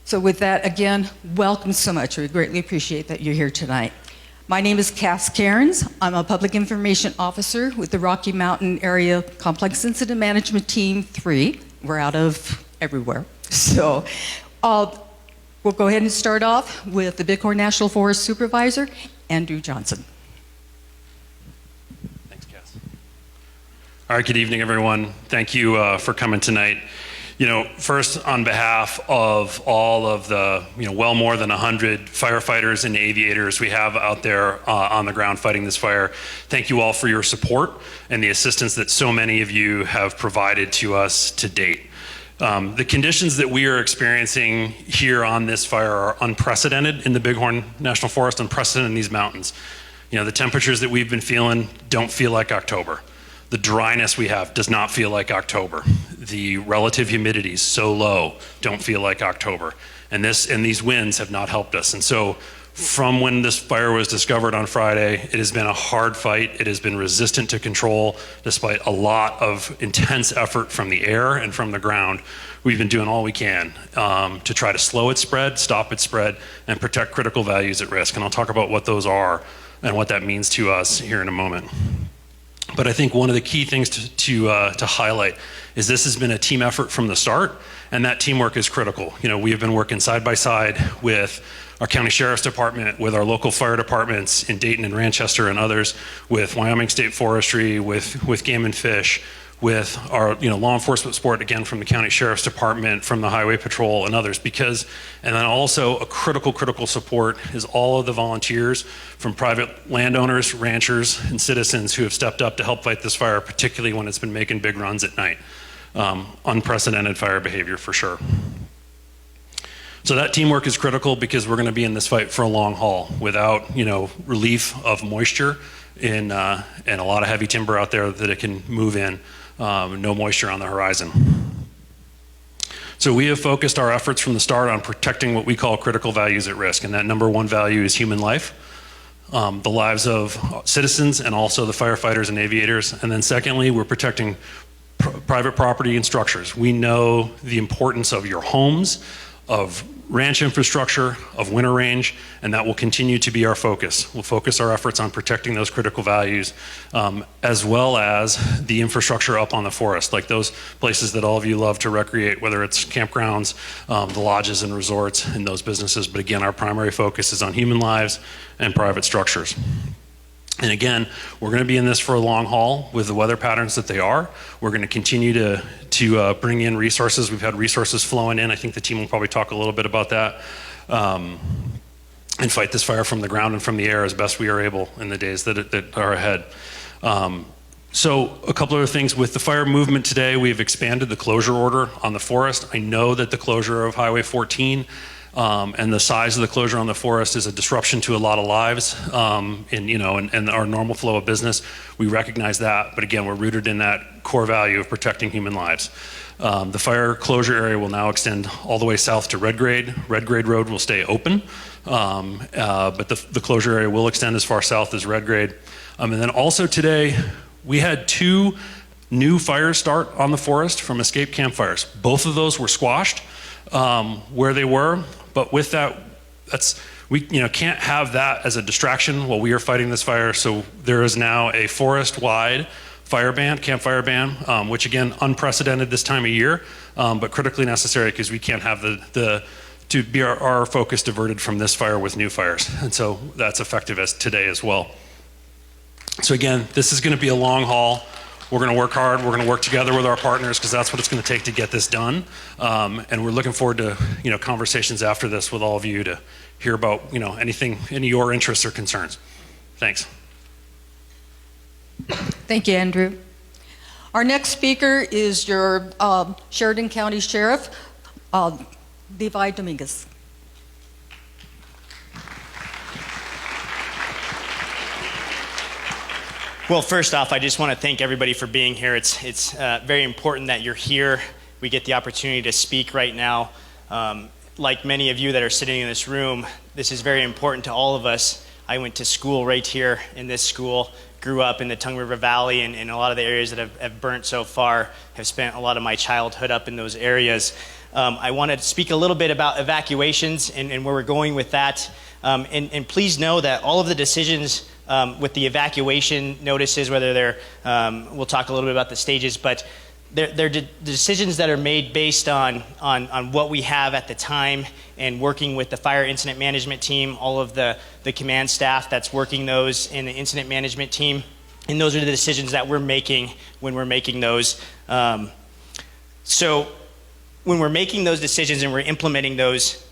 So with that, again, welcome so much. We greatly appreciate that you're here tonight. My name is Cairns. I'm a Public Information Officer with the Rocky Mountain Area Complex Incident Management Team 3. We're out of everywhere. So we'll go ahead and start off with the Bighorn National Forest Supervisor, Andrew Johnson. Thanks, Cass. All right, good evening, everyone. Thank you for coming tonight. First, on behalf of all of the, well more than 100 firefighters and aviators we have out there on the ground fighting this fire, thank you all for your support and the assistance that so many of you have provided to us to date. The conditions that we are experiencing here on this fire are unprecedented in the Bighorn National Forest, unprecedented in these mountains. The temperatures that we've been feeling don't feel like October. The dryness we have does not feel like October. The relative humidity is so low, don't feel like October. And these winds have not helped us. And so from when this fire was discovered on Friday, it has been a hard fight. It has been resistant to control despite a lot of intense effort from the air and from the ground. We've been doing all we can to try to slow its spread, stop its spread, and protect critical values at risk. And I'll talk about what those are and what that means to us here in a moment. But I think one of the key things to highlight is this has been a team effort from the start, and that teamwork is critical. We have been working side by side with our county sheriff's department, with our local fire departments in Dayton and Ranchester and others, with Wyoming State Forestry, with Game and Fish, with our law enforcement support, again, from the county sheriff's department, from the highway patrol and others, and then also a critical support is all of the volunteers from private landowners, ranchers, and citizens who have stepped up to help fight this fire, particularly when it's been making big runs at night. Unprecedented fire behavior for sure. So that teamwork is critical because we're going to be in this fight for a long haul without relief of moisture and a lot of heavy timber out there that it can move in. No moisture on the horizon. So we have focused our efforts from the start on protecting what we call critical values at risk, and that number one value is human life, the lives of citizens and also the firefighters and aviators. And then secondly, we're protecting private property and structures. We know the importance of your homes, of ranch infrastructure, of winter range, and that will continue to be our focus. We'll focus our efforts on protecting those critical values, as well as the infrastructure up on the forest, like those places that all of you love to recreate, whether it's campgrounds, the lodges and resorts, and those businesses. But again, our primary focus is on human lives and private structures. And again, we're going to be in this for a long haul with the weather patterns that they are. We're going to continue to bring in resources. We've had resources flowing in. I think the team will probably talk a little bit about that. And fight this fire from the ground and from the air as best we are able in the days that are ahead. So a couple other things with the fire movement today, we've expanded the closure order on the forest. I know that the closure of Highway 14 and the size of the closure on the forest is a disruption to a lot of lives, and our normal flow of business. We recognize that, but again, we're rooted in that core value of protecting human lives. The fire closure area will now extend all the way south to Red Grade. Red Grade Road will stay open, but the closure area will extend as far south as Red Grade. And then also today, we had 2 new fires start on the forest from escape campfires. Both of those were squashed where they were. But with that, we can't have that as a distraction while we are fighting this fire. So there is now a forest-wide fire ban, campfire ban, which again, unprecedented this time of year, but critically necessary because we can't have our focus diverted from this fire with new fires. And so that's effective as today as well. So again, this is going to be a long haul. We're going to work hard. We're going to work together with our partners because that's what it's going to take to get this done. And we're looking forward to conversations after this with all of you to hear about any of your interests or concerns. Thanks. Thank you, Andrew. Our next speaker is your Sheridan County Sheriff, Levi Dominguez. Well, first off, I just want to thank everybody for being here. It's very important that you're here. We get the opportunity to speak right now. Like many of you that are sitting in this room, this is very important to all of us. I went to school right here in this school, grew up in the Tongue River Valley, and a lot of the areas that have burnt so far have spent a lot of my childhood up in those areas. I want to speak a little bit about evacuations and where we're going with that. And please know that all of the decisions with the evacuation notices, whether they're, we'll talk a little bit about the stages, but they're decisions that are made based on what we have at the time and working with the fire incident management team, all of the command staff that's working those in the incident management team. And those are the decisions that we're making when we're making those. So when we're making those decisions and we're implementing those,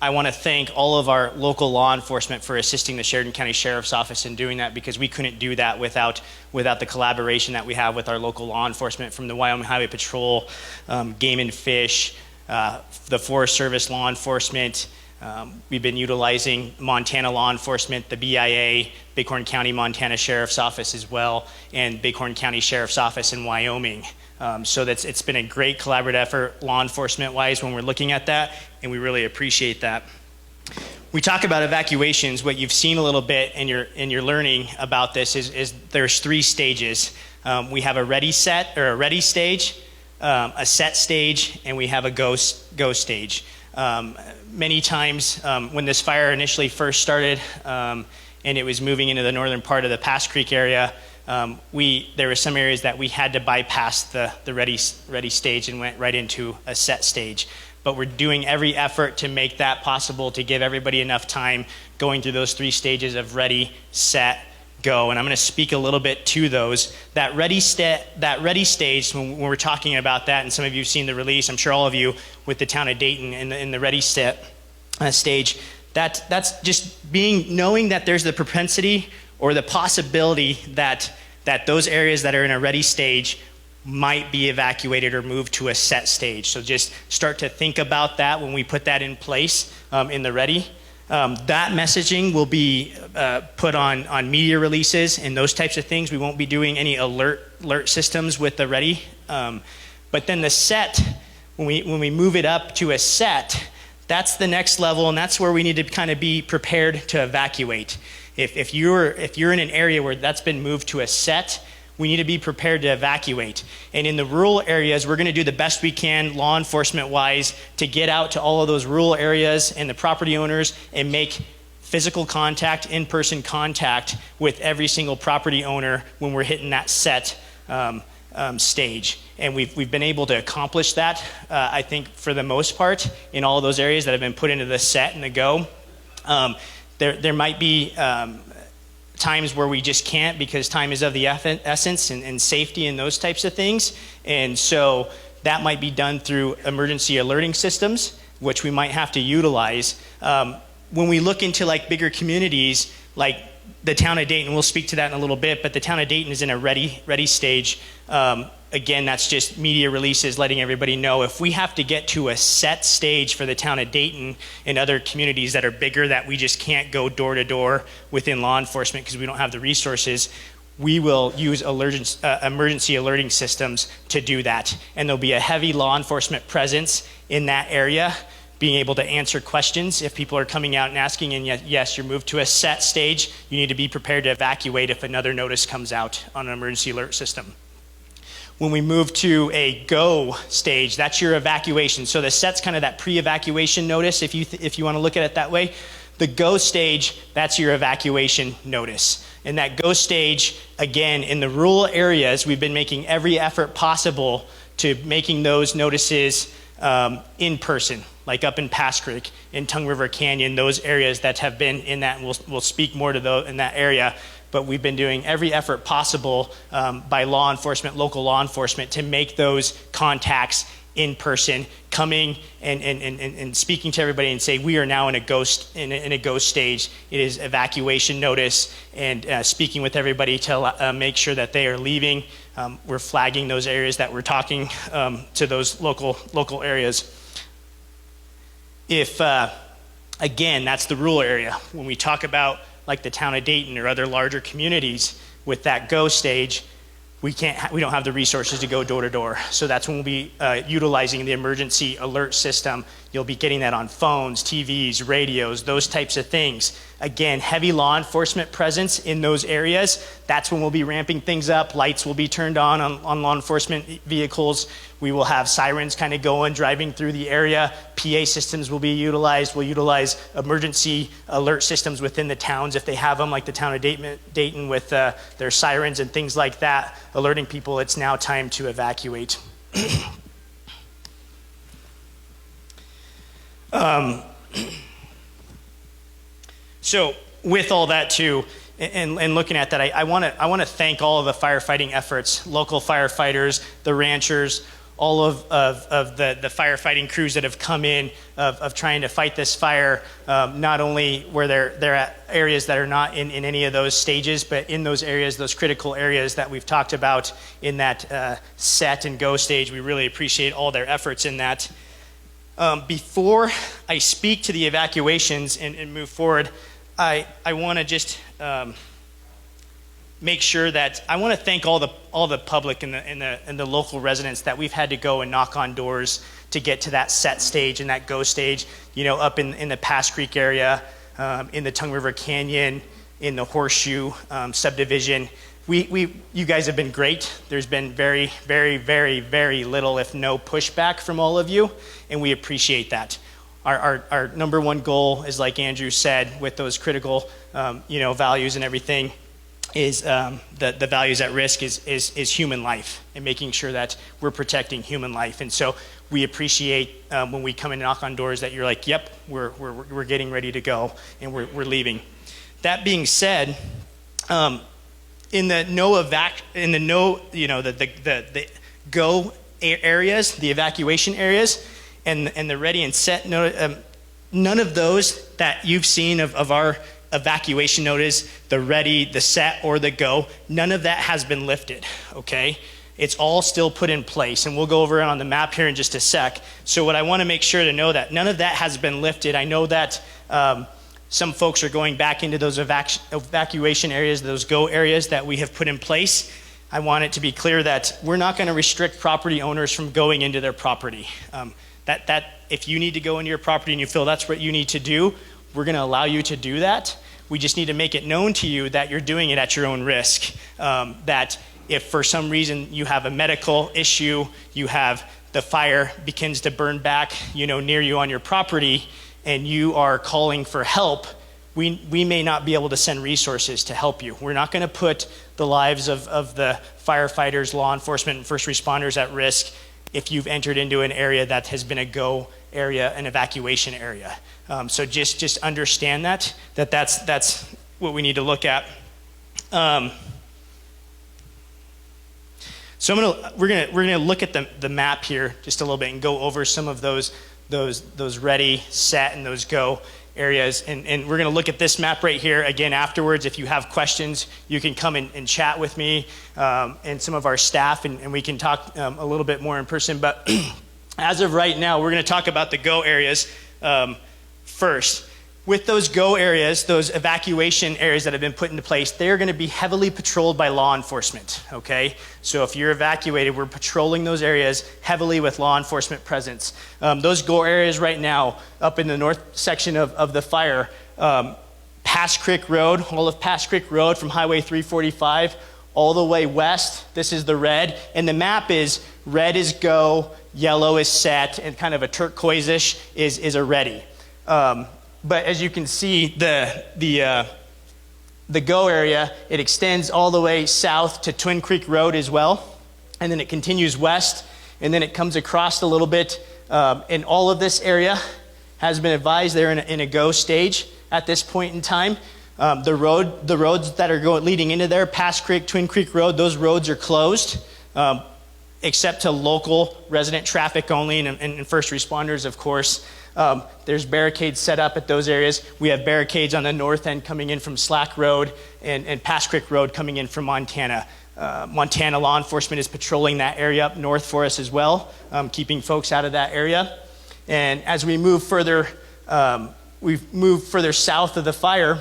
I want to thank all of our local law enforcement for assisting the Sheridan County Sheriff's Office in doing that, because we couldn't do that without the collaboration that we have with our local law enforcement from the Wyoming Highway Patrol, Game and Fish, the Forest Service law enforcement. We've been utilizing Montana law enforcement, the BIA, Bighorn County, Montana Sheriff's Office as well, and Bighorn County Sheriff's Office in Wyoming. So it's been a great collaborative effort law enforcement-wise when we're looking at that, and we really appreciate that. We talk about evacuations. What you've seen a little bit and you're learning about this is there's 3 stages. We have a ready set or a ready stage, a set stage, and we have a go stage. Many times when this fire initially first started and it was moving into the northern part of the Pass Creek area, there were some areas that we had to bypass the ready stage and went right into a set stage. But we're doing every effort to make that possible, to give everybody enough time going through those 3 stages of ready, set, go. And I'm going to speak a little bit to those. That ready stage, when we're talking about that, and some of you have seen the release, I'm sure all of you, with the town of Dayton in the ready stage, that's just knowing that there's the propensity or the possibility that those areas that are in a ready stage might be evacuated or moved to a set stage. So just start to think about that when we put that in place in the ready. That messaging will be put on media releases and those types of things. We won't be doing any alert systems with the ready. But then the set, when we move it up to a set, that's the next level, and that's where we need to kind of be prepared to evacuate. If you're in an area where that's been moved to a set, we need to be prepared to evacuate. And in the rural areas, we're going to do the best we can law enforcement wise to get out to all of those rural areas and the property owners and make physical contact, in-person contact with every single property owner when we're hitting that set stage. And we've been able to accomplish that, I think, for the most part, in all of those areas that have been put into the set and the go. There might be times where we just can't, because time is of the essence, and safety and those types of things. And so that might be done through emergency alerting systems, which we might have to utilize. When we look into like bigger communities, like the town of Dayton, we'll speak to that in a little bit, but the town of Dayton is in a ready stage. Again, that's just media releases letting everybody know. If we have to get to a set stage for the town of Dayton and other communities that are bigger that we just can't go door to door within law enforcement because we don't have the resources, we will use emergency alerting systems to do that. And there'll be a heavy law enforcement presence in that area, being able to answer questions if people are coming out and asking, and yes, you're moved to a set stage, you need to be prepared to evacuate if another notice comes out on an emergency alert system. When we move to a go stage, that's your evacuation. So the set's kind of that pre-evacuation notice, if you want to look at it that way. The go stage, that's your evacuation notice. And that go stage, again, in the rural areas, we've been making every effort possible to making those notices in person, like up in Pass Creek, in Tongue River Canyon, those areas that have been in that, and we'll speak more to those in that area. But we've been doing every effort possible by law enforcement, local law enforcement, to make those contacts in person, coming and speaking to everybody and say, we are now in a go stage. It is evacuation notice, and speaking with everybody to make sure that they are leaving. We're flagging those areas that we're talking to those local areas. If, again, that's the rural area. When we talk about like the town of Dayton or other larger communities with that go stage, we don't have the resources to go door to door. So that's when we'll be utilizing the emergency alert system. You'll be getting that on phones, TVs, radios, those types of things. Again, heavy law enforcement presence in those areas. That's when we'll be ramping things up. Lights will be turned on law enforcement vehicles. We will have sirens kind of going, driving through the area. PA systems will be utilized. We'll utilize emergency alert systems within the towns if they have them, like the town of Dayton with their sirens and things like that, alerting people it's now time to evacuate. So with all that too, and looking at that, I want to thank all of the firefighting efforts, local firefighters, the ranchers, all of the firefighting crews that have come in of trying to fight this fire, not only where they're at areas that are not in any of those stages, but in those areas, those critical areas that we've talked about in that set and go stage. We really appreciate all their efforts in that. Before I speak to the evacuations and move forward, I want to just make sure that I want to thank all the public and the local residents that we've had to go and knock on doors to get to that set stage and that go stage. You know, up in the Pass Creek area, in the Tongue River Canyon, in the Horseshoe subdivision. You guys have been great. There's been very, very, very, very little, if no pushback from all of you, and we appreciate that. Our number one goal is, like Andrew said, with those critical, values and everything, is the values at risk is human life and making sure that we're protecting human life. And so we appreciate when we come and knock on doors that you're like, yep, we're getting ready to go and we're leaving. That being said, in the go areas, the evacuation areas, and the ready and set, none of those that you've seen of our evacuation notice, the ready, the set, or the go, none of that has been lifted, okay? It's all still put in place, and we'll go over it on the map here in just a sec. So what I want to make sure to know that none of that has been lifted. I know that some folks are going back into those evacuation areas, those go areas that we have put in place. I want it to be clear that we're not going to restrict property owners from going into their property. That if you need to go into your property and you feel that's what you need to do, we're going to allow you to do that. We just need to make it known to you that you're doing it at your own risk. That if for some reason you have a medical issue, you have the fire begins to burn back, near you on your property, and you are calling for help, we may not be able to send resources to help you. We're not going to put the lives of the firefighters, law enforcement, and first responders at risk if you've entered into an area that has been a go area, an evacuation area. So just understand that's what we need to look at. So we're gonna look at the map here just a little bit and go over some of those ready, set, and those go areas. And we're going to look at this map right here again afterwards. If you have questions, you can come and chat with me and some of our staff, and we can talk a little bit more in person. But as of right now, we're going to talk about the go areas first. With those go areas, those evacuation areas that have been put into place, they're going to be heavily patrolled by law enforcement, okay? So if you're evacuated, we're patrolling those areas heavily with law enforcement presence. Those go areas right now, up in the north section of the fire, Pass Creek Road, all of Pass Creek Road from Highway 345, all the way west, this is the red, and the map is red is go, yellow is set, and kind of a turquoise-ish is a ready. But as you can see, the go area, it extends all the way south to Twin Creek Road as well, and then it continues west, and then it comes across a little bit, and all of this area has been advised they're in a go stage at this point in time. The roads that are leading into there, Pass Creek, Twin Creek Road, those roads are closed, except to local resident traffic only and first responders, of course. There's barricades set up at those areas. We have barricades on the north end coming in from Slack Road and Pass Creek Road coming in from Montana. Montana law enforcement is patrolling that area up north for us as well, keeping folks out of that area. And as we move further, south of the fire,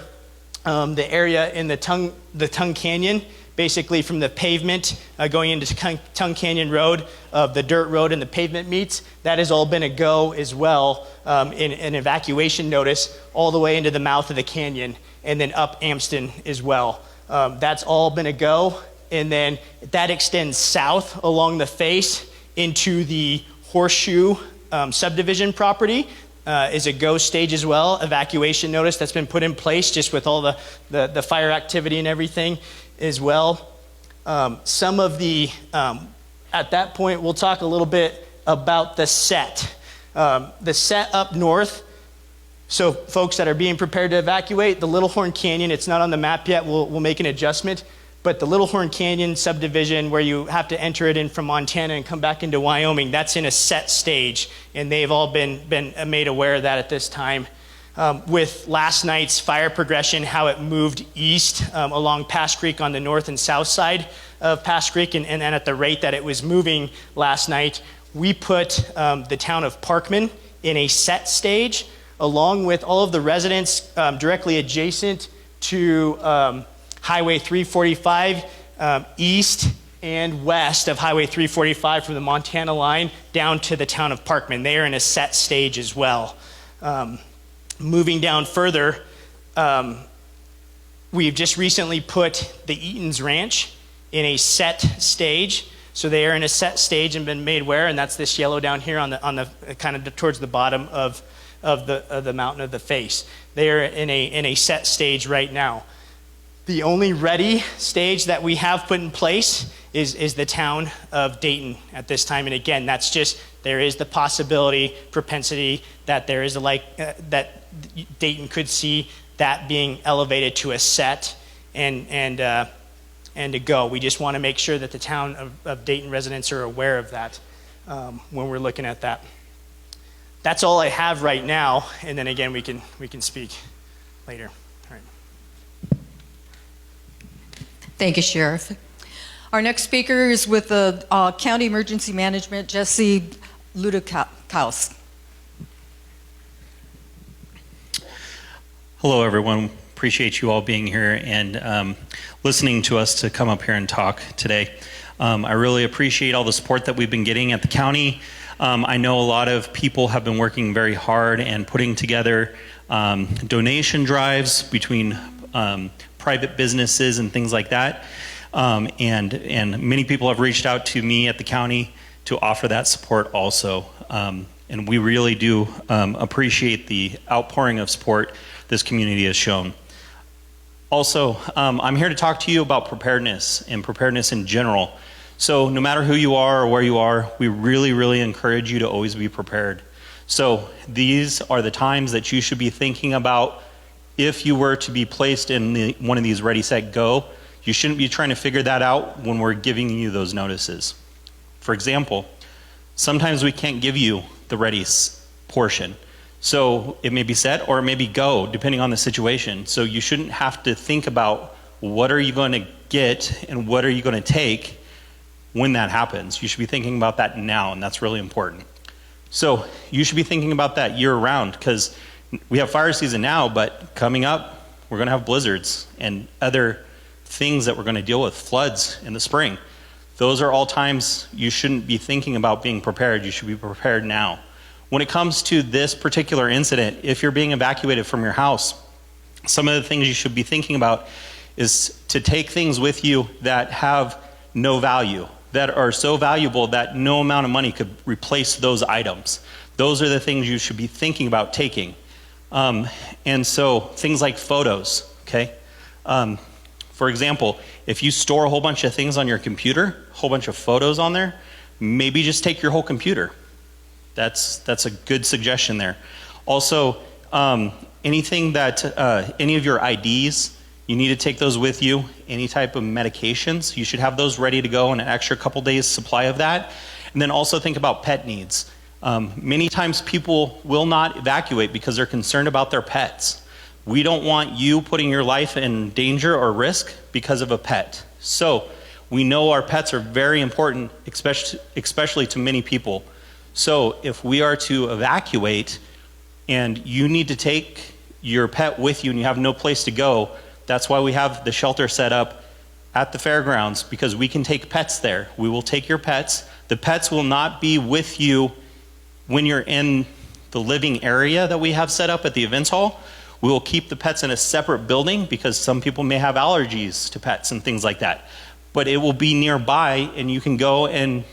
the area in the Tongue Canyon basically from the pavement going into Tongue Canyon Road, the dirt road and the pavement meets. That has all been a go as well, in an evacuation notice all the way into the mouth of the canyon and then up Amston as well. That's all been a go. And then that extends south along the face into the Horseshoe subdivision property. Is a go stage as well, evacuation notice that's been put in place just with all the fire activity and everything as well. Some of the, at that point, we'll talk a little bit about the set. The set up north, so folks that are being prepared to evacuate, the Little Horn Canyon, it's not on the map yet, we'll make an adjustment, but the Little Horn Canyon subdivision where you have to enter it in from Montana and come back into Wyoming, that's in a set stage, and they've all been made aware of that at this time. With last night's fire progression, how it moved east along Pass Creek on the north and south side of Pass Creek, and at the rate that it was moving last night, we put the town of Parkman in a set stage, along with all of the residents directly adjacent to Highway 345 east and west of Highway 345 from the Montana line down to the town of Parkman. They are in a set stage as well. Moving down further, we've just recently put the Eaton's Ranch in a set stage. So they are in a set stage and been made aware, and that's this yellow down here on the kind of towards the bottom of the mountain of the face. They are in a set stage right now. The only ready stage that we have put in place is the town of Dayton at this time. And again, that's just, there is the possibility, propensity that there is that Dayton could see that being elevated to a set and to go. We just want to make sure that the town of Dayton residents are aware of that when we're looking at that. That's all I have right now, and then again we can speak later. All right. Thank you, Sheriff. Our next speaker is with the County Emergency Management, Jesse Ludikhuize. Hello, everyone. Appreciate you all being here and listening to us to come up here and talk today. I really appreciate all the support that we've been getting at the county. I know a lot of people have been working very hard and putting together donation drives between private businesses and things like that. And many people have reached out to me at the county to offer that support also. And we really do appreciate the outpouring of support this community has shown. Also, I'm here to talk to you about preparedness and preparedness in general. So no matter who you are or where you are, we really, really encourage you to always be prepared. So these are the times that you should be thinking about if you were to be placed in one of these ready, set, go. You shouldn't be trying to figure that out when we're giving you those notices. For example, sometimes we can't give you the ready portion. So it may be set or it may be go, depending on the situation. So you shouldn't have to think about what are you going to get and what are you going to take when that happens. You should be thinking about that now, and that's really important. So you should be thinking about that year round, because we have fire season now, but coming up, we're going to have blizzards and other things that we're going to deal with, floods in the spring. Those are all times you shouldn't be thinking about being prepared. You should be prepared now. When it comes to this particular incident, if you're being evacuated from your house, some of the things you should be thinking about is to take things with you that have no value, that are so valuable that no amount of money could replace those items. Those are the things you should be thinking about taking. And so things like photos, okay? For example, if you store a whole bunch of things on your computer, a whole bunch of photos on there, maybe just take your whole computer. That's a good suggestion there. Also, anything that, any of your IDs, you need to take those with you. Any type of medications, you should have those ready to go and an extra couple days supply of that. And then also think about pet needs. Many times people will not evacuate because they're concerned about their pets. We don't want you putting your life in danger or risk because of a pet. So we know our pets are very important, especially to many people. So if we are to evacuate and you need to take your pet with you and you have no place to go, that's why we have the shelter set up at the fairgrounds because we can take pets there. We will take your pets. The pets will not be with you when you're in the living area that we have set up at the events hall. We will keep the pets in a separate building because some people may have allergies to pets and things like that. But it will be nearby and you can go and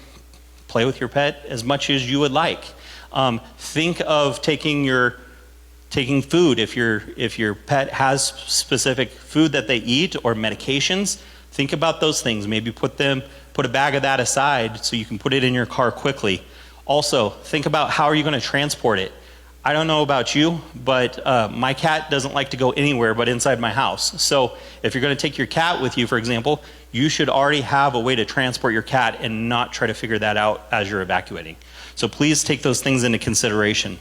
play with your pet as much as you would like. Think of taking food if your pet has specific food that they eat or medications. Think about those things. Maybe put a bag of that aside so you can put it in your car quickly. Also, think about how are you going to transport it. I don't know about you, but my cat doesn't like to go anywhere but inside my house. So if you're going to take your cat with you, for example, you should already have a way to transport your cat and not try to figure that out as you're evacuating. So please take those things into consideration.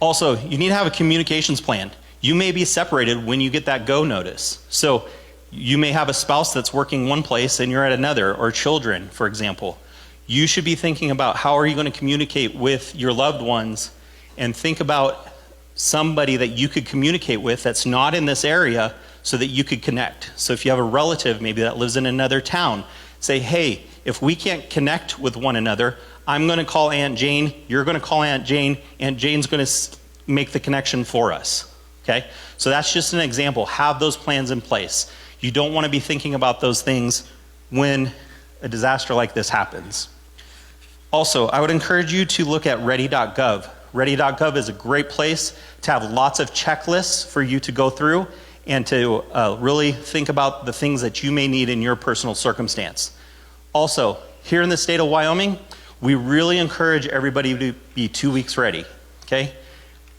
Also, you need to have a communications plan. You may be separated when you get that go notice. So you may have a spouse that's working one place and you're at another, or children, for example. You should be thinking about how are you going to communicate with your loved ones, and think about somebody that you could communicate with that's not in this area so that you could connect. So if you have a relative maybe that lives in another town, say, hey, if we can't connect with one another, I'm going to call Aunt Jane, you're going to call Aunt Jane Jane's going to make the connection for us. Okay? So that's just an example. Have those plans in place. You don't want to be thinking about those things when a disaster like this happens. Also, I would encourage you to look at ready.gov. Ready.gov is a great place to have lots of checklists for you to go through and to really think about the things that you may need in your personal circumstance. Also, here in the state of Wyoming, we really encourage everybody to be 2 weeks ready, okay?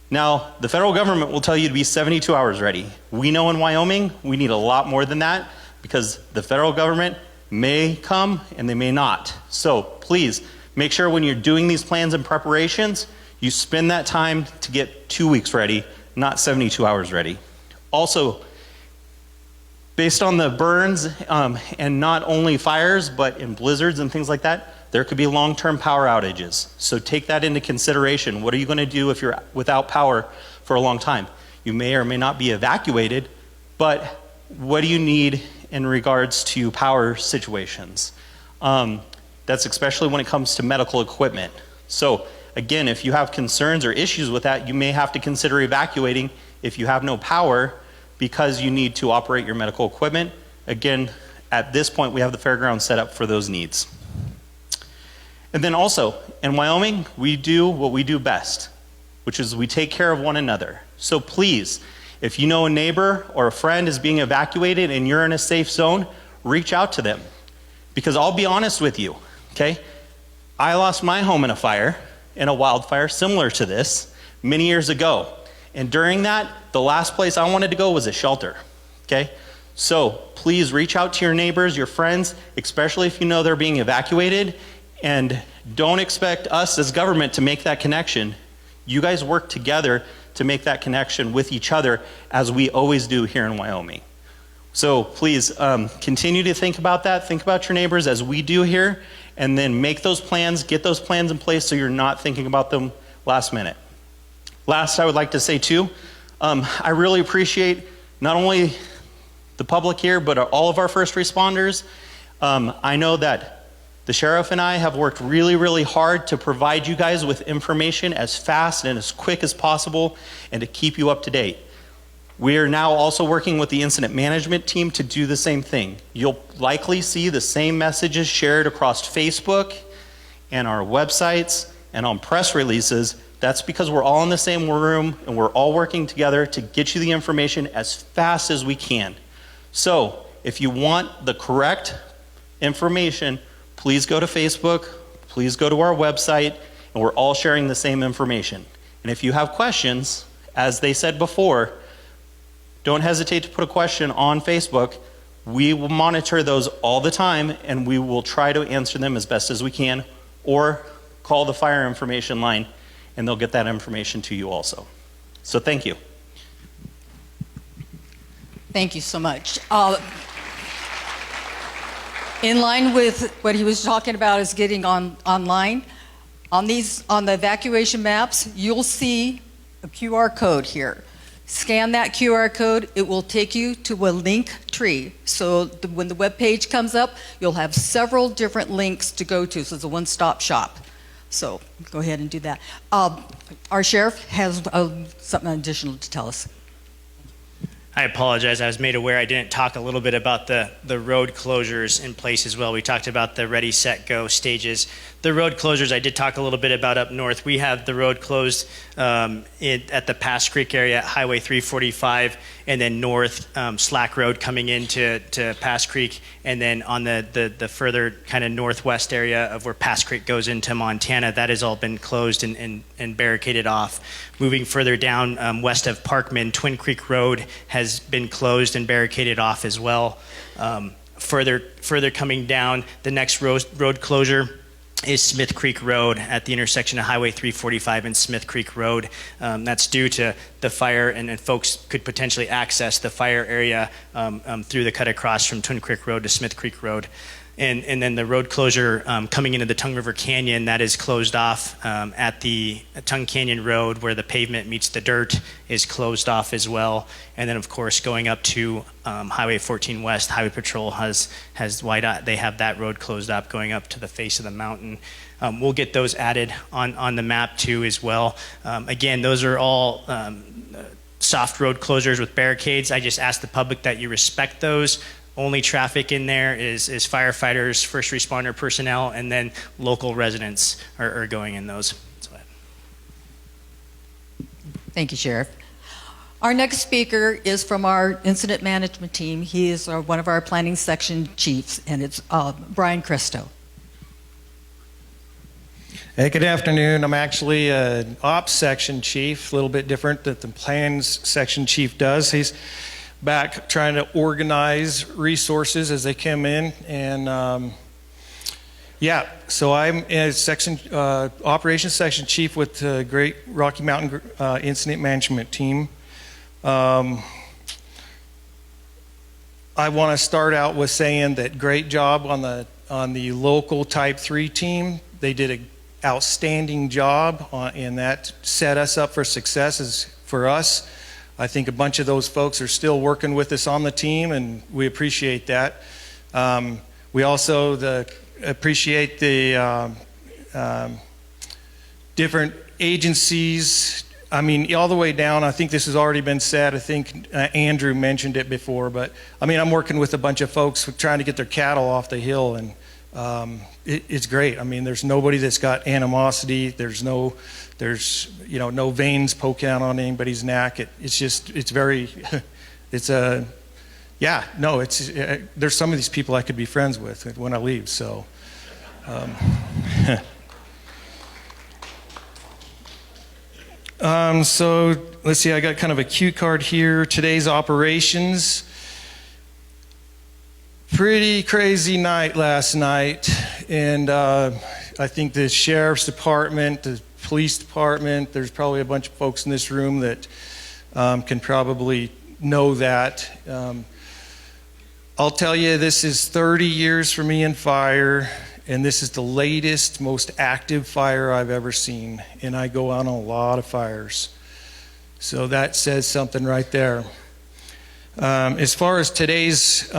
Now, the federal government will tell you to be 72 hours ready. We know in Wyoming, we need a lot more than that because the federal government may come and they may not. So please, make sure when you're doing these plans and preparations, you spend that time to get 2 weeks ready, not 72 hours ready. Also, based on the burns and not only fires, but in blizzards and things like that, there could be long-term power outages. So take that into consideration. What are you going to do if you're without power for a long time? You may or may not be evacuated, but what do you need in regards to power situations? That's especially when it comes to medical equipment. So again, if you have concerns or issues with that, you may have to consider evacuating if you have no power because you need to operate your medical equipment. Again, at this point, we have the fairground set up for those needs. And then also, in Wyoming, we do what we do best, which is we take care of one another. So please, if you know a neighbor or a friend is being evacuated and you're in a safe zone, reach out to them. Because I'll be honest with you, okay? I lost my home in a fire, in a wildfire similar to this, many years ago. And during that, the last place I wanted to go was a shelter, okay? So please reach out to your neighbors, your friends, especially if you know they're being evacuated, and don't expect us as government to make that connection. You guys work together to make that connection with each other as we always do here in Wyoming. So please continue to think about that. Think about your neighbors as we do here, and then make those plans, get those plans in place so you're not thinking about them last minute. Last, I would like to say too, I really appreciate not only the public here, but all of our first responders. I know that the sheriff and I have worked really, really hard to provide you guys with information as fast and as quick as possible and to keep you up to date. We are now also working with the incident management team to do the same thing. You'll likely see the same messages shared across Facebook and our websites and on press releases. That's because we're all in the same room and we're all working together to get you the information as fast as we can. So if you want the correct information, please go to Facebook, please go to our website, and we're all sharing the same information. And if you have questions, as they said before, don't hesitate to put a question on Facebook. We will monitor those all the time, and we will try to answer them as best as we can, or call the fire information line, and they'll get that information to you also. So thank you. Thank you so much. In line with what he was talking about is getting online. On the evacuation maps, you'll see a QR code here. Scan that QR code. It will take you to a link tree. So when the web page comes up, you'll have several different links to go to. So it's a one-stop shop. So go ahead and do that. Our sheriff has something additional to tell us. I apologize. I was made aware I didn't talk a little bit about the road closures in place as well. We talked about the ready, set, go stages. The road closures I did talk a little bit about up north. We have the road closed at the Pass Creek area at Highway 345, and then north Slack Road coming into Pass Creek, and then on the further kind of northwest area of where Pass Creek goes into Montana, that has all been closed and barricaded off. Moving further down west of Parkman, Twin Creek Road has been closed and barricaded off as well. Further coming down, the next road closure is Smith Creek Road at the intersection of Highway 345 and Smith Creek Road. That's due to the fire, and folks could potentially access the fire area through the cut across from Twin Creek Road to Smith Creek Road. And then the road closure coming into the Tongue River Canyon, that is closed off at the Tongue Canyon Road where the pavement meets the dirt is closed off as well. And then of course going up to Highway 14 West, Highway Patrol has they have that road closed up going up to the face of the mountain. We'll get those added on the map too as well. Again, those are all soft road closures with barricades. I just ask the public that you respect those. Only traffic in there is firefighters, first responder personnel, and then local residents are going in those. Thank you, Sheriff. Our next speaker is from our incident management team. He is one of our planning section chiefs, and it's Brian Cresto. Hey, good afternoon. I'm actually an ops section chief, a little bit different than the plans section chief does. He's back trying to organize resources as they come in, and yeah, so I'm a section operations section chief with the Great Rocky Mountain Incident Management Team. I want to start out with saying that great job on the local Type 3 team. They did an outstanding job, and that set us up for success for us. I think a bunch of those folks are still working with us on the team, and we appreciate that. We also appreciate the different agencies. I mean, all the way down, I think this has already been said. I think Andrew mentioned it before, but I mean, I'm working with a bunch of folks trying to get their cattle off the hill, and it's great. I mean, there's nobody that's got animosity. There's no veins poking out on anybody's neck. It's very, there's some of these people I could be friends with when I leave, so. So let's see, I got kind of a cue card here. Today's operations. Pretty crazy night last night, and I think the sheriff's department, the police department, there's probably a bunch of folks in this room that can probably know that. I'll tell you, this is 30 years for me in fire, and this is the latest, most active fire I've ever seen, and I go on a lot of fires. So that says something right there. As far as today's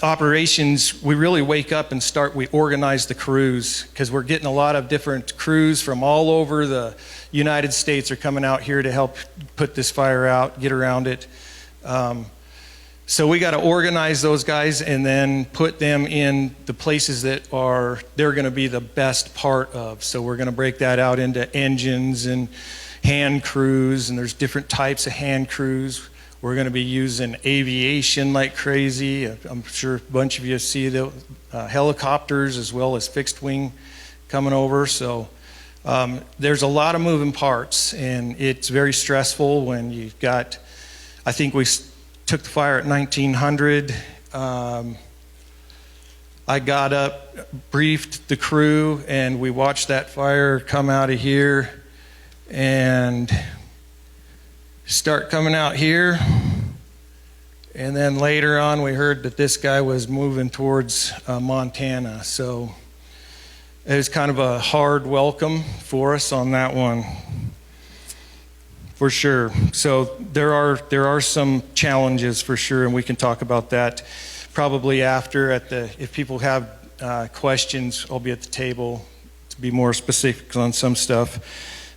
operations, we really wake up and we organize the crews, because we're getting a lot of different crews from all over the United States are coming out here to help put this fire out, get around it. So we got to organize those guys and then put them in the places that they're going to be the best part of. So we're going to break that out into engines and hand crews, and there's different types of hand crews. We're going to be using aviation like crazy. I'm sure a bunch of you see the helicopters as well as fixed wing coming over. So there's a lot of moving parts, and it's very stressful when you've got, I think we took the fire at 1900. I got up, briefed the crew, and we watched that fire come out of here and start coming out here, and then later on we heard that this guy was moving towards Montana, so it was kind of a hard welcome for us on that one. for sure. So there are some challenges for sure, and we can talk about that probably after if people have questions, I'll be at the table to be more specific on some stuff.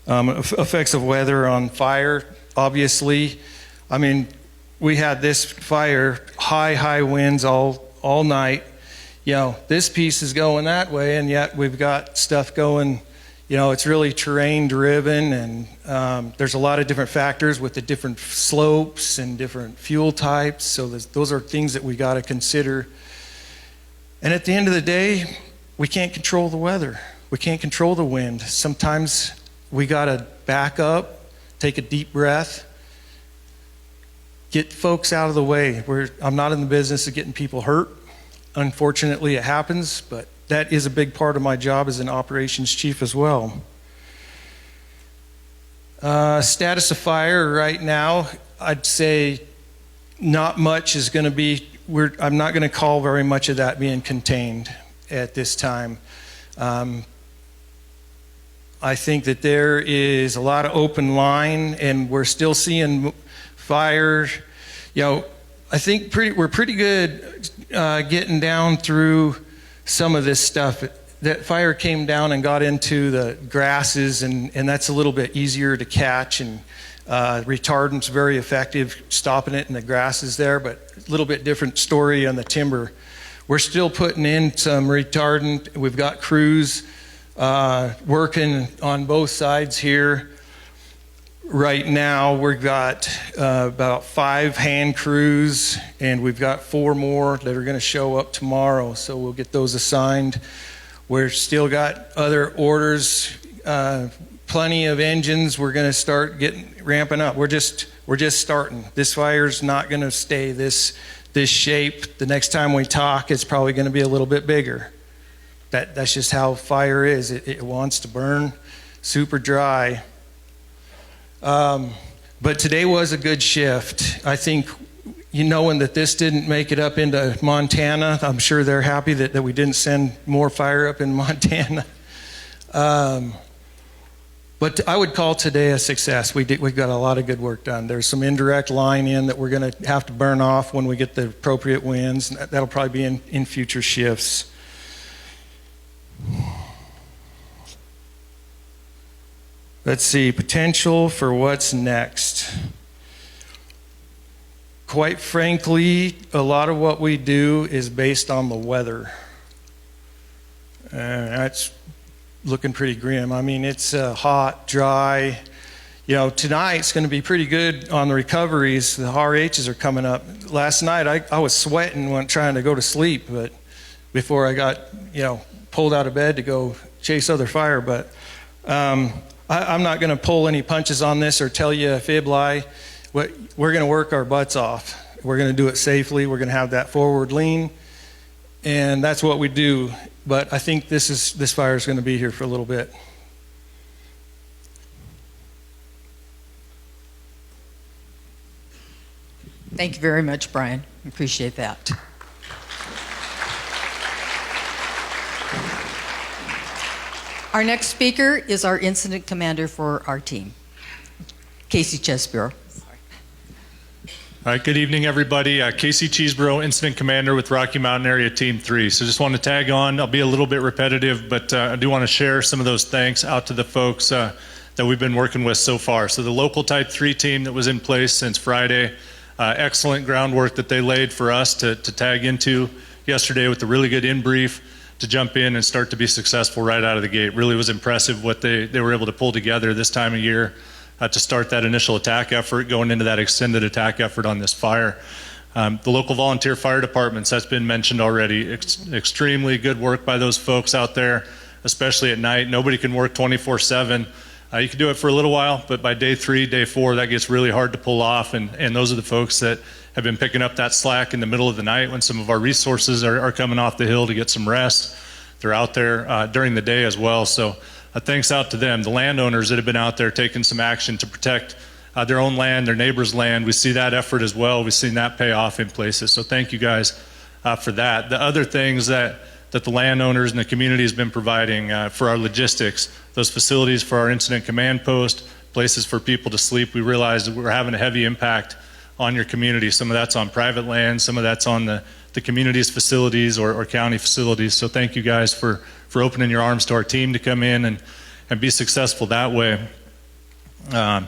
Effects of weather on fire, obviously. I mean, we had this fire, high winds all night. You know, this piece is going that way, and yet we've got stuff going, you know, it's really terrain driven, and there's a lot of different factors with the different slopes and different fuel types. So those are things that we got to consider. And at the end of the day, we can't control the weather. We can't control the wind. Sometimes we got to back up, take a deep breath, get folks out of the way. I'm not in the business of getting people hurt. Unfortunately, it happens, but that is a big part of my job as an operations chief as well. Status of fire right now, I'd say not much is going to be, I'm not going to call very much of that being contained at this time. I think that there is a lot of open line, and we're still seeing fire. You know, I think we're pretty good getting down through some of this stuff. That fire came down and got into the grasses, and that's a little bit easier to catch, and retardant's very effective stopping it in the grasses there, but a little bit different story on the timber. We're still putting in some retardant. We've got crews working on both sides here. Right now, we've got about 5 hand crews, and we've got 4 more that are going to show up tomorrow, so we'll get those assigned. We're still got other orders, plenty of engines. We're going to start ramping up. We're just starting. This fire's not going to stay this shape. The next time we talk, it's probably going to be a little bit bigger. That's just how fire is. It wants to burn super dry. But today was a good shift. I think, knowing that this didn't make it up into Montana, I'm sure they're happy that we didn't send more fire up in Montana. But I would call today a success. We got a lot of good work done. There's some indirect line in that we're going to have to burn off when we get the appropriate winds. That'll probably be in future shifts. Let's see, potential for what's next. Quite frankly, a lot of what we do is based on the weather. That's looking pretty grim. I mean, it's hot, dry. You know, tonight's going to be pretty good on the recoveries. The RHs are coming up. Last night, I was sweating when trying to go to sleep, but before I got, pulled out of bed to go chase other fire. But I'm not going to pull any punches on this or tell you a fib lie. We're going to work our butts off. We're going to do it safely. We're going to have that forward lean, and that's what we do. But I think this fire is going to be here for a little bit. Thank you very much, Brian. Appreciate that. Our next speaker is our incident commander for our team, Casey Cheesbrough. All right, good evening, everybody. Casey Cheesbrough, Incident Commander with Rocky Mountain Area Team 3. So just want to tag on. I'll be a little bit repetitive, but I do want to share some of those thanks out to the folks that we've been working with so far. So the local Type 3 team that was in place since Friday, excellent groundwork that they laid for us to tag into yesterday with a really good in-brief to jump in and start to be successful right out of the gate. Really was impressive what they were able to pull together this time of year to start that initial attack effort, going into that extended attack effort on this fire. The local volunteer fire departments, that's been mentioned already, extremely good work by those folks out there, especially at night. Nobody can work 24/7. You can do it for a little while, but by day 3, day 4, that gets really hard to pull off, and those are the folks that have been picking up that slack in the middle of the night when some of our resources are coming off the hill to get some rest. They're out there during the day as well, so thanks out to them. The landowners that have been out there taking some action to protect their own land, their neighbors' land. We see that effort as well. We've seen that pay off in places, so thank you guys for that. The other things that the landowners and the community has been providing for our logistics, those facilities for our incident command post, places for people to sleep. We realized that we're having a heavy impact on your community. Some of that's on private land, some of that's on the community's facilities or county facilities. So thank you guys for opening your arms to our team to come in and be successful that way. I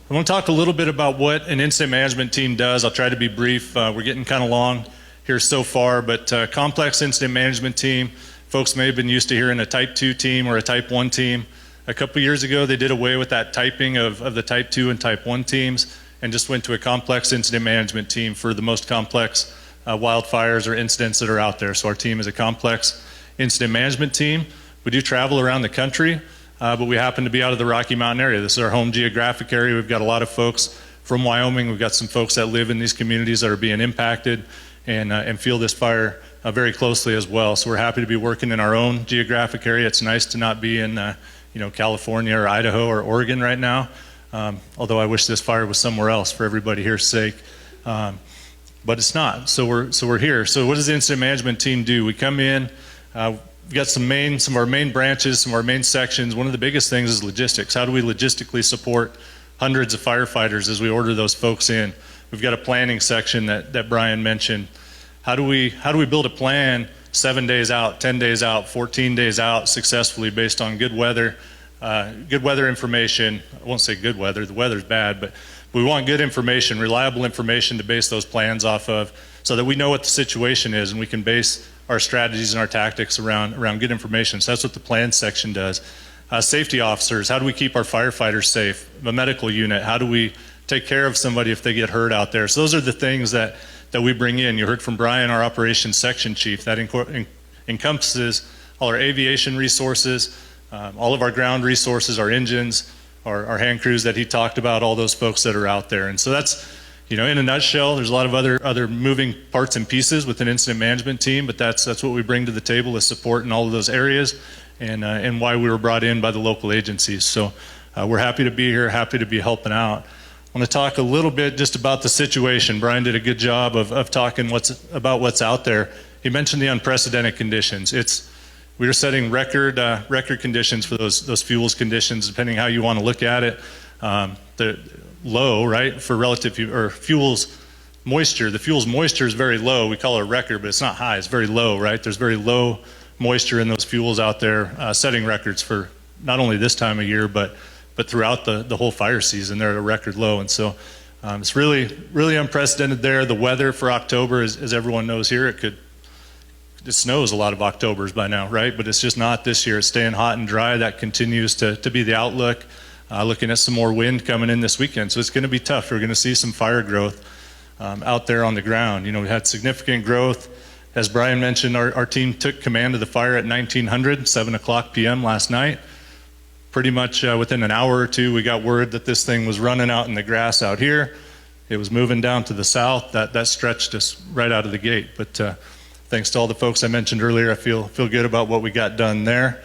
want to talk a little bit about what an incident management team does. I'll try to be brief. We're getting kind of long here so far, but complex incident management team, folks may have been used to hearing a type 2 team or a type 1 team. A couple years ago, they did away with that typing of the type 2 and type 1 teams and just went to a complex incident management team for the most complex wildfires or incidents that are out there. So our team is a complex incident management team. We do travel around the country, but we happen to be out of the Rocky Mountain area. This is our home geographic area. We've got a lot of folks from Wyoming. We've got some folks that live in these communities that are being impacted and feel this fire very closely as well. So we're happy to be working in our own geographic area. It's nice to not be in California or Idaho or Oregon right now, although I wish this fire was somewhere else for everybody here's sake. But it's not. So we're here. So what does the incident management team do? We come in. We've got some of our main branches, some of our main sections. One of the biggest things is logistics. How do we logistically support hundreds of firefighters as we order those folks in? We've got a planning section that Brian mentioned. How do we build a plan 7 days out, 10 days out, 14 days out successfully based on good weather information? I won't say good weather. The weather's bad, but we want good information, reliable information to base those plans off of so that we know what the situation is and we can base our strategies and our tactics around good information. So that's what the plan section does. Safety officers, how do we keep our firefighters safe? The medical unit, how do we take care of somebody if they get hurt out there? So those are the things that we bring in. You heard from Brian, our operations section chief. That encompasses all our aviation resources, all of our ground resources, our engines, our hand crews that he talked about, all those folks that are out there. And so that's, in a nutshell, there's a lot of other moving parts and pieces with an incident management team, but that's what we bring to the table is support in all of those areas and why we were brought in by the local agencies. So we're happy to be here, happy to be helping out. I want to talk a little bit just about the situation. Brian did a good job of talking about what's out there. He mentioned the unprecedented conditions. We are setting record conditions for those fuels conditions, depending how you want to look at it. The low, right, for relative fuels moisture. The fuels moisture is very low. We call it a record, but it's not high. It's very low, right? There's very low moisture in those fuels out there, setting records for not only this time of year, but throughout the whole fire season. They're at a record low, and so it's really, really unprecedented there. The weather for October, as everyone knows here, it snows a lot of Octobers by now, right? But it's just not this year. It's staying hot and dry. That continues to be the outlook. Looking at some more wind coming in this weekend. So it's going to be tough. We're going to see some fire growth out there on the ground. We had significant growth. As Brian mentioned, our team took command of the fire at 1900, 7 o'clock p.m. last night. Pretty much within an hour or two, we got word that this thing was running out in the grass out here. It was moving down to the south. That stretched us right out of the gate. But thanks to all the folks I mentioned earlier, I feel good about what we got done there.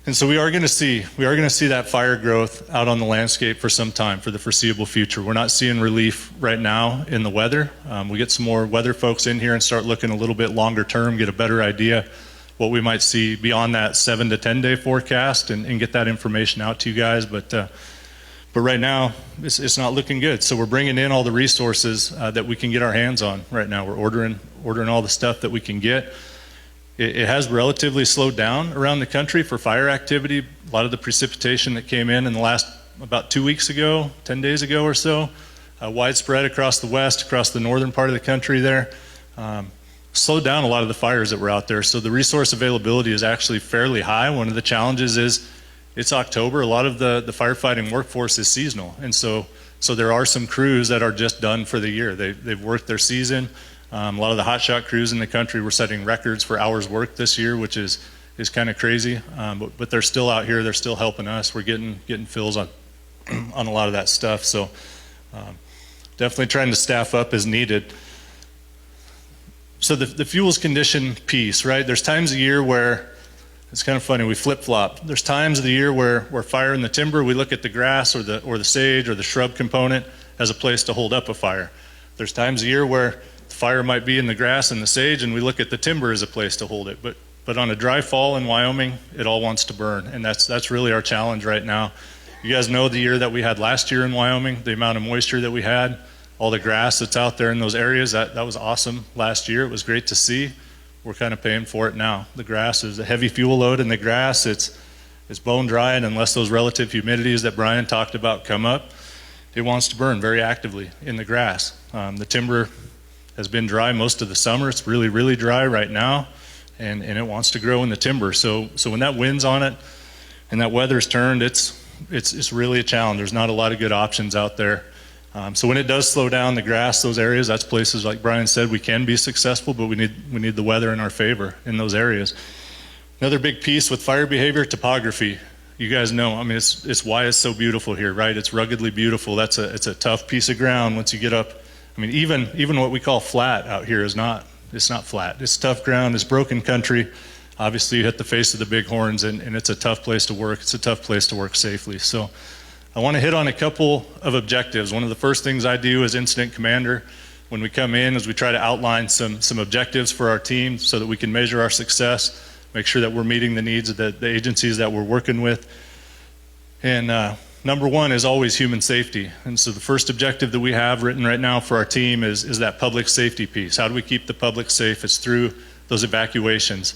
And so we are going to see that fire growth out on the landscape for some time, for the foreseeable future. We're not seeing relief right now in the weather. We get some more weather folks in here and start looking a little bit longer term, get a better idea what we might see beyond that 7 to 10 day forecast and get that information out to you guys. But right now, it's not looking good. So we're bringing in all the resources that we can get our hands on right now. We're ordering all the stuff that we can get. It has relatively slowed down around the country for fire activity. A lot of the precipitation that came in the last about 2 weeks ago, 10 days ago or so, widespread across the west, across the northern part of the country there, slowed down a lot of the fires that were out there. So the resource availability is actually fairly high. One of the challenges is it's October. A lot of the firefighting workforce is seasonal. And so there are some crews that are just done for the year. They've worked their season. A lot of the hotshot crews in the country were setting records for hours worked this year, which is kind of crazy. But they're still out here. They're still helping us. We're getting fills on a lot of that stuff. So definitely trying to staff up as needed. So the fuels condition piece, right? There's times of year where it's kind of funny. We flip-flop. There's times of the year where fire in the timber, we look at the grass or the sage or the shrub component as a place to hold up a fire. There's times of year where the fire might be in the grass and the sage, and we look at the timber as a place to hold it. But on a dry fall in Wyoming, it all wants to burn, and that's really our challenge right now. You guys know the year that we had last year in Wyoming, the amount of moisture that we had, all the grass that's out there in those areas. That was awesome last year. It was great to see. We're kind of paying for it now. The grass is a heavy fuel load in the grass. It's bone dry, and unless those relative humidities that Brian talked about come up, it wants to burn very actively in the grass. The timber has been dry most of the summer. It's really, really dry right now, and it wants to grow in the timber. So when that wind's on it and that weather's turned, it's really a challenge. There's not a lot of good options out there. So when it does slow down the grass, those areas, that's places like Brian said, we can be successful, but we need the weather in our favor in those areas. Another big piece with fire behavior, topography. You guys know, I mean, it's why it's so beautiful here, right? It's ruggedly beautiful. It's a tough piece of ground once you get up. I mean, even what we call flat out here it's not flat. It's tough ground, it's broken country. Obviously, you hit the face of the Bighorns, and it's a tough place to work. It's a tough place to work safely. So I want to hit on a couple of objectives. One of the first things I do as incident commander when we come in is we try to outline some objectives for our team so that we can measure our success, make sure that we're meeting the needs of the agencies that we're working with. And number one is always human safety. And so the first objective that we have written right now for our team is that public safety piece. How do we keep the public safe? It's through those evacuations.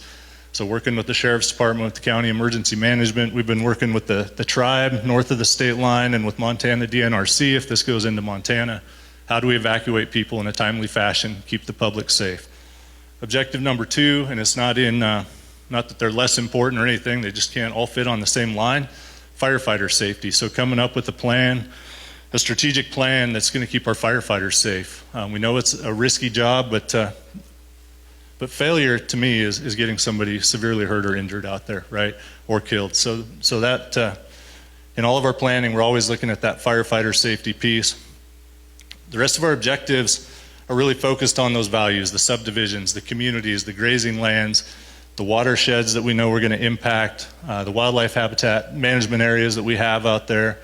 So working with the Sheriff's Department, with the County Emergency Management, we've been working with the tribe north of the state line and with Montana DNRC if this goes into Montana. How do we evacuate people in a timely fashion, keep the public safe? Objective number two, and it's not that they're less important or anything, they just can't all fit on the same line, firefighter safety. So coming up with a plan, a strategic plan that's going to keep our firefighters safe. We know it's a risky job, but failure to me is getting somebody severely hurt or injured out there, right, or killed. So that in all of our planning, we're always looking at that firefighter safety piece. The rest of our objectives are really focused on those values, the subdivisions, the communities, the grazing lands, the watersheds that we know we're going to impact, the wildlife habitat management areas that we have out there.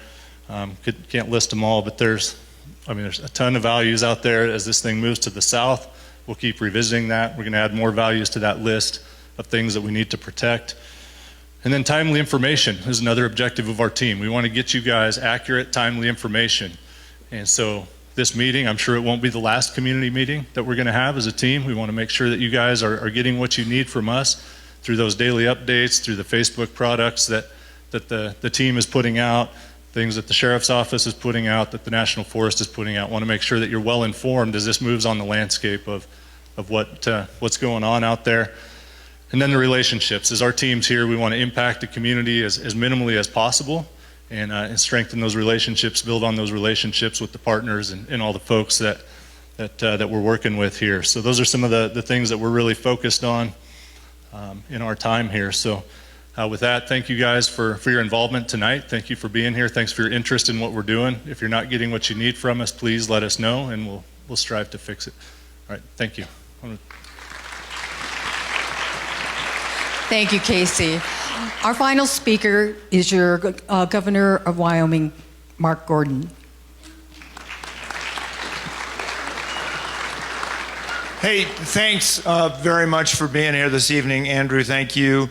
Can't list them all, but there's a ton of values out there. As this thing moves to the south, we'll keep revisiting that. We're going to add more values to that list of things that we need to protect. And then timely information is another objective of our team. We want to get you guys accurate, timely information. And so this meeting, I'm sure it won't be the last community meeting that we're going to have as a team. We want to make sure that you guys are getting what you need from us through those daily updates, through the Facebook products that the team is putting out, things that the Sheriff's Office is putting out, that the National Forest is putting out. Want to make sure that you're well informed as this moves on the landscape of what's going on out there. And then the relationships. As our team's here, we want to impact the community as minimally as possible and strengthen those relationships, build on those relationships with the partners and all the folks that we're working with here. So those are some of the things that we're really focused on in our time here. So with that, thank you guys for your involvement tonight. Thank you for being here. Thanks for your interest in what we're doing. If you're not getting what you need from us, please let us know and we'll strive to fix it. All right, thank you. Thank you, Casey. Our final speaker is your Governor of Wyoming, Mark Gordon. Hey, thanks very much for being here this evening, Andrew. Thank you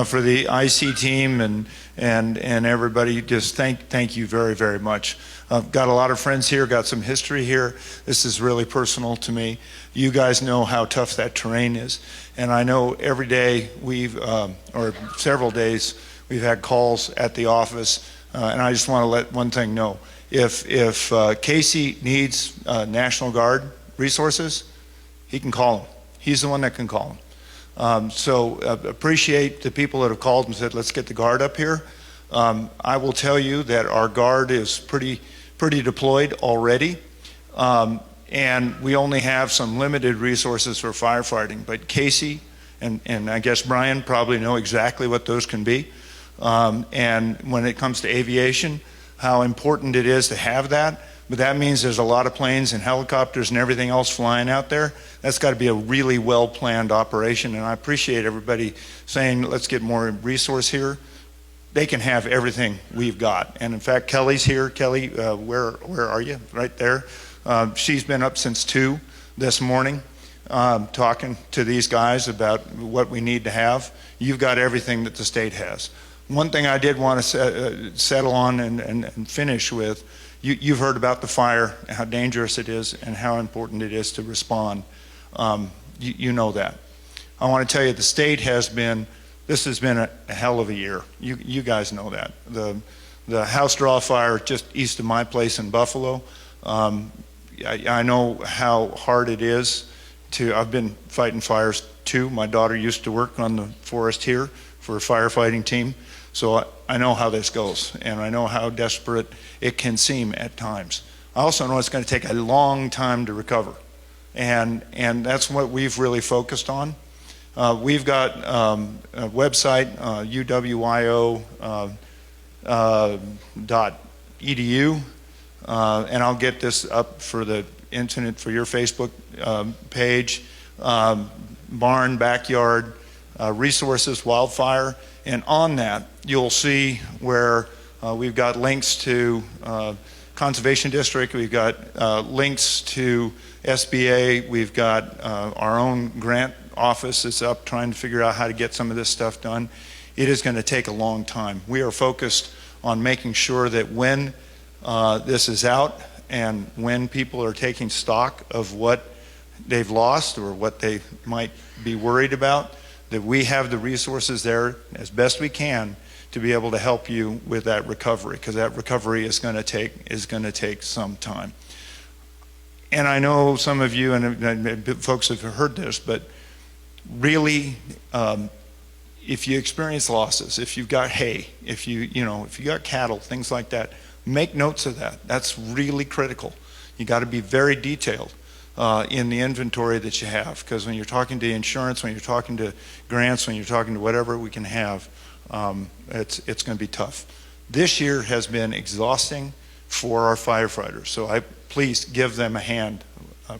for the IC team and everybody. Just thank you very, very much. I've got a lot of friends here, got some history here. This is really personal to me. You guys know how tough that terrain is. And I know every day or several days, we've had calls at the office. And I just want to let one thing know. If Casey needs National Guard resources, he can call him. He's the one that can call him. So appreciate the people that have called and said, let's get the Guard up here. I will tell you that our Guard is pretty deployed already. And we only have some limited resources for firefighting. But Casey and I guess Brian probably know exactly what those can be. And when it comes to aviation, how important it is to have that. But that means there's a lot of planes and helicopters and everything else flying out there. That's got to be a really well-planned operation. And I appreciate everybody saying, let's get more resource here. They can have everything we've got. And in fact, Kelly's here. Kelly, where are you? Right there. She's been up since 2 this morning talking to these guys about what we need to have. You've got everything that the state has. One thing I did want to settle on and finish with, you've heard about the fire, how dangerous it is, and how important it is to respond. You know that. I want to tell you, the state this has been a hell of a year. You guys know that. The house draw fire just east of my place in Buffalo, I know how hard it is I've been fighting fires too. My daughter used to work on the forest here for a firefighting team, so I know how this goes, and I know how desperate it can seem at times. I also know it's going to take a long time to recover, and that's what we've really focused on. We've got a website, uwio.edu, and I'll get this up for the internet for your Facebook page. Barn, backyard, resources, wildfire, and on that you'll see where we've got links to Conservation District, we've got links to SBA, we've got our own grant office that's up trying to figure out how to get some of this stuff done. It is going to take a long time. We are focused on making sure that when this is out and when people are taking stock of what they've lost or what they might be worried about, that we have the resources there as best we can to be able to help you with that recovery, because that recovery is going to take some time. And I know some of you and folks have heard this, but really, if you experience losses, if you've got hay, if you got cattle, things like that, make notes of that. That's really critical. You got to be very detailed in the inventory that you have, because when you're talking to insurance, when you're talking to grants, when you're talking to whatever we can have, it's going to be tough. This year has been exhausting for our firefighters, so please give them a hand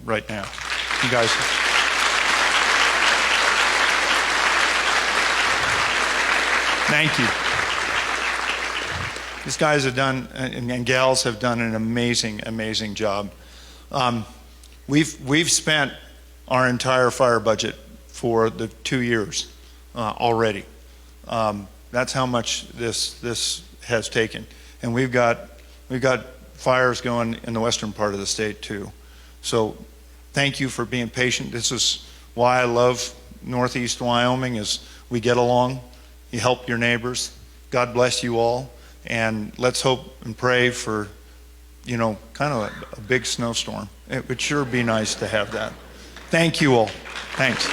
right now. You guys. Thank you. These guys have done, and gals have done an amazing, amazing job. We've spent our entire fire budget for the 2 years already. That's how much this has taken, and we've got fires going in the western part of the state too. So, thank you for being patient. This is why I love Northeast Wyoming. Is we get along. You help your neighbors. God bless you all. And let's hope and pray for, kind of a big snowstorm. It would sure be nice to have that. Thank you all. Thanks.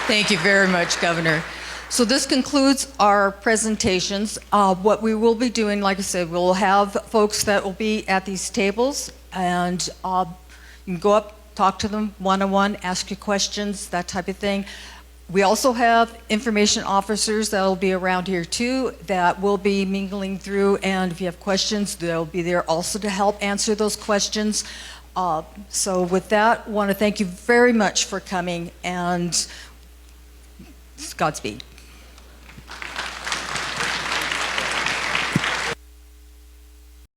Thank you very much, Governor. So this concludes our presentations. What we will be doing, like I said, we'll have folks that will be at these tables, and you can go up, talk to them one-on-one, ask your questions, that type of thing. We also have information officers that will be around here too that will be mingling through, and if you have questions, they'll be there also to help answer those questions. So with that, I want to thank you very much for coming, and Godspeed.